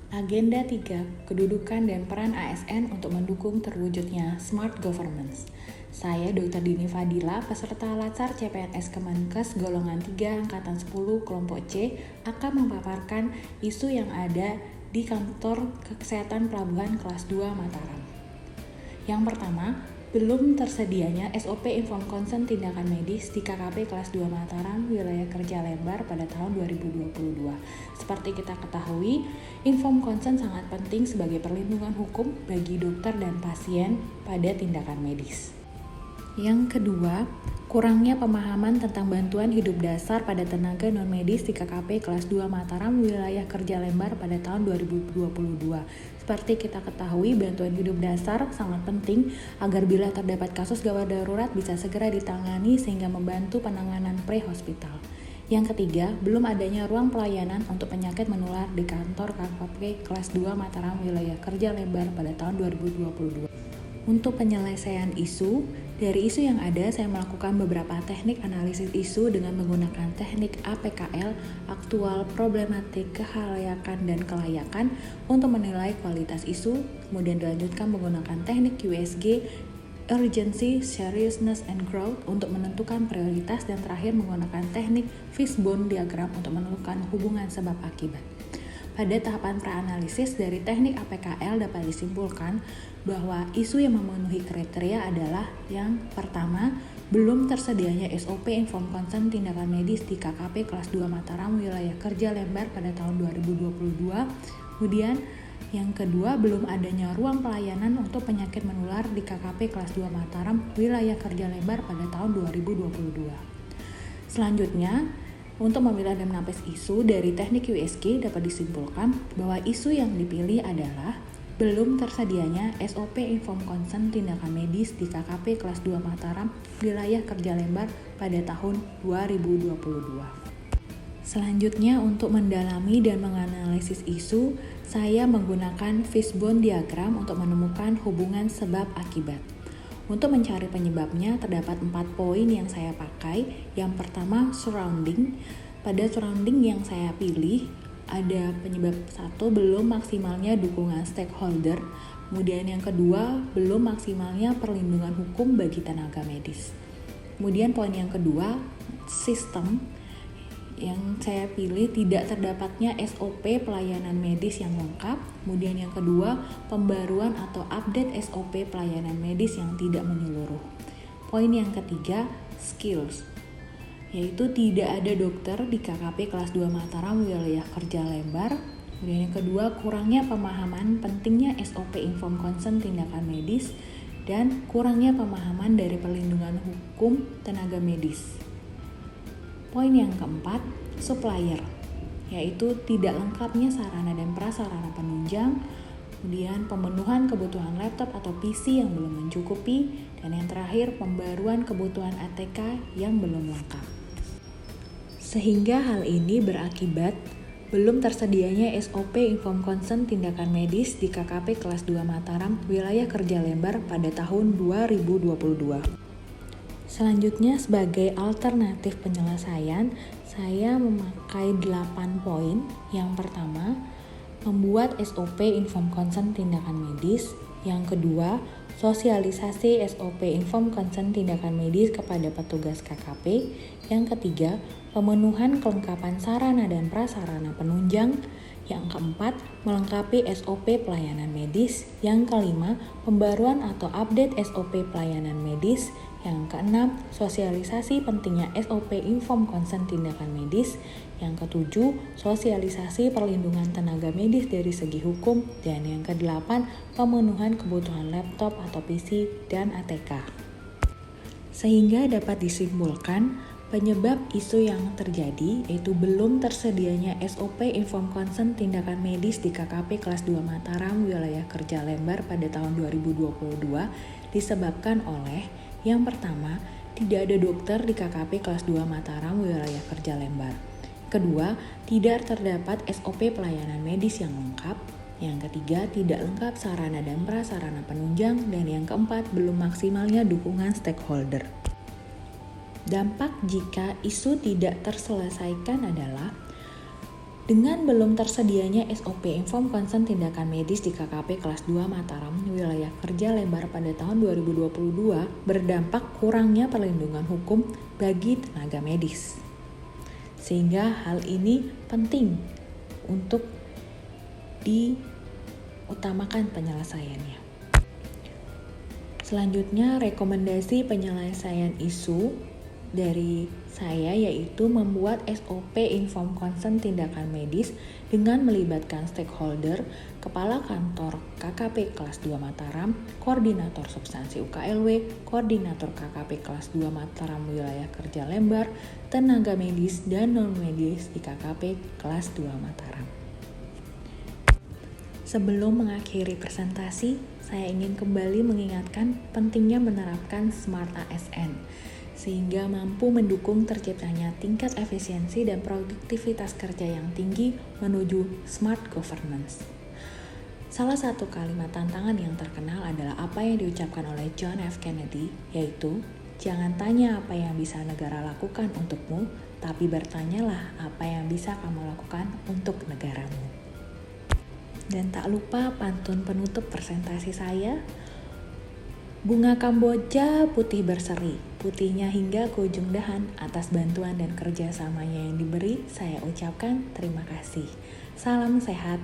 Agenda 3, kedudukan dan peran ASN untuk mendukung terwujudnya Smart Governance. Saya Dr. Dini Fadila, peserta Latsar CPNS Kemenkes golongan 3 Angkatan 10 kelompok C akan memaparkan isu yang ada di kantor kesehatan pelabuhan kelas 2 Mataram. Yang pertama, belum tersedianya SOP Inform Consent Tindakan Medis di KKP kelas 2 Mataram wilayah kerja Lembar pada tahun 2022. Seperti kita ketahui, Inform Consent sangat penting sebagai perlindungan hukum bagi dokter dan pasien pada tindakan medis. Yang kedua, kurangnya pemahaman tentang bantuan hidup dasar pada tenaga non-medis di KKP kelas 2 Mataram wilayah kerja Lembar pada tahun 2022. Seperti kita ketahui, bantuan hidup dasar sangat penting agar bila terdapat kasus gawat darurat bisa segera ditangani sehingga membantu penanganan pre-hospital. Yang ketiga, belum adanya ruang pelayanan untuk penyakit menular di kantor KKP kelas 2 Mataram wilayah kerja Lembar pada tahun 2022. Untuk penyelesaian isu, dari isu yang ada saya melakukan beberapa teknik analisis isu dengan menggunakan teknik APKL, aktual, problematik, kehalayakan, dan kelayakan untuk menilai kualitas isu, kemudian dilanjutkan menggunakan teknik USG, urgency, seriousness, and growth untuk menentukan prioritas, dan terakhir menggunakan teknik fishbone diagram untuk menentukan hubungan sebab akibat. Pada tahapan praanalisis dari teknik APKL dapat disimpulkan bahwa isu yang memenuhi kriteria adalah yang pertama, belum tersedianya SOP Inform Consent Tindakan Medis di KKP kelas 2 Mataram wilayah kerja Lembar pada tahun 2022. Kemudian yang kedua, belum adanya ruang pelayanan untuk penyakit menular di KKP kelas 2 Mataram wilayah kerja Lembar pada tahun 2022. Selanjutnya, untuk memilah dan menapis isu dari teknik USG dapat disimpulkan bahwa isu yang dipilih adalah belum tersedianya SOP Inform Consent Tindakan Medis di KKP kelas 2 Mataram wilayah kerja Lembar pada tahun 2022. Selanjutnya, untuk mendalami dan menganalisis isu, saya menggunakan fishbone diagram untuk menemukan hubungan sebab akibat. Untuk mencari penyebabnya, terdapat 4 poin yang saya pakai. Yang pertama, surrounding. Pada surrounding yang saya pilih, ada penyebab 1, belum maksimalnya dukungan stakeholder. Kemudian yang kedua, belum maksimalnya perlindungan hukum bagi tenaga medis. Kemudian poin yang kedua, sistem. Yang saya pilih tidak terdapatnya SOP pelayanan medis yang lengkap. Kemudian yang kedua, pembaruan atau update SOP pelayanan medis yang tidak menyeluruh. Poin yang ketiga, skills, yaitu tidak ada dokter di KKP kelas 2 Mataram wilayah kerja Lembar. Kemudian yang kedua, kurangnya pemahaman pentingnya SOP Inform Consent Tindakan Medis dan kurangnya pemahaman dari perlindungan hukum tenaga medis. Poin yang keempat, supplier, yaitu tidak lengkapnya sarana dan prasarana penunjang, kemudian pemenuhan kebutuhan laptop atau PC yang belum mencukupi, dan yang terakhir pembaruan kebutuhan ATK yang belum lengkap. Sehingga hal ini berakibat belum tersedianya SOP Inform Consent Tindakan Medis di KKP kelas 2 Mataram wilayah kerja Lembar pada tahun 2022. Selanjutnya, sebagai alternatif penyelesaian, saya memakai 8 poin. Yang pertama, membuat SOP Inform Consent Tindakan Medis. Yang kedua, sosialisasi SOP Inform Consent Tindakan Medis kepada petugas KKP. Yang ketiga, pemenuhan kelengkapan sarana dan prasarana penunjang. Yang keempat, melengkapi SOP pelayanan medis. Yang kelima, pembaruan atau update SOP pelayanan medis. Yang keenam, sosialisasi pentingnya SOP Inform Consent Tindakan Medis. Yang ketujuh, sosialisasi perlindungan tenaga medis dari segi hukum. Dan yang kedelapan, pemenuhan kebutuhan laptop atau PC dan ATK. Sehingga dapat disimpulkan, penyebab isu yang terjadi yaitu belum tersedianya SOP Inform Consent Tindakan Medis di KKP kelas 2 Mataram wilayah kerja Lembar pada tahun 2022 disebabkan oleh yang pertama, tidak ada dokter di KKP kelas 2 Mataram wilayah kerja Lembar. Kedua, tidak terdapat SOP pelayanan medis yang lengkap. Yang ketiga, tidak lengkap sarana dan prasarana penunjang. Dan yang keempat, belum maksimalnya dukungan stakeholder. Dampak jika isu tidak terselesaikan adalah Dengan belum tersedianya SOP Informed Consent Tindakan Medis di KKP kelas 2 Mataram, wilayah kerja Lembar pada tahun 2022 berdampak kurangnya perlindungan hukum bagi tenaga medis. Sehingga hal ini penting untuk diutamakan penyelesaiannya. Selanjutnya, rekomendasi penyelesaian isu dari saya yaitu membuat SOP Informed Consent Tindakan Medis dengan melibatkan stakeholder, Kepala Kantor KKP kelas 2 Mataram, Koordinator Substansi UKLW, Koordinator KKP kelas 2 Mataram Wilayah Kerja Lembar, tenaga medis dan non-medis di KKP kelas 2 Mataram. Sebelum mengakhiri presentasi, saya ingin kembali mengingatkan pentingnya menerapkan Smart ASN sehingga mampu mendukung terciptanya tingkat efisiensi dan produktivitas kerja yang tinggi menuju smart governance. Salah satu kalimat tantangan yang terkenal adalah apa yang diucapkan oleh John F. Kennedy, yaitu, "Jangan tanya apa yang bisa negara lakukan untukmu, tapi bertanyalah apa yang bisa kamu lakukan untuk negaramu." Dan tak lupa pantun penutup presentasi saya, "Bunga Kamboja putih berseri, putihnya hingga ke ujung dahan. Atas bantuan dan kerjasamanya yang diberi, saya ucapkan terima kasih. Salam sehat."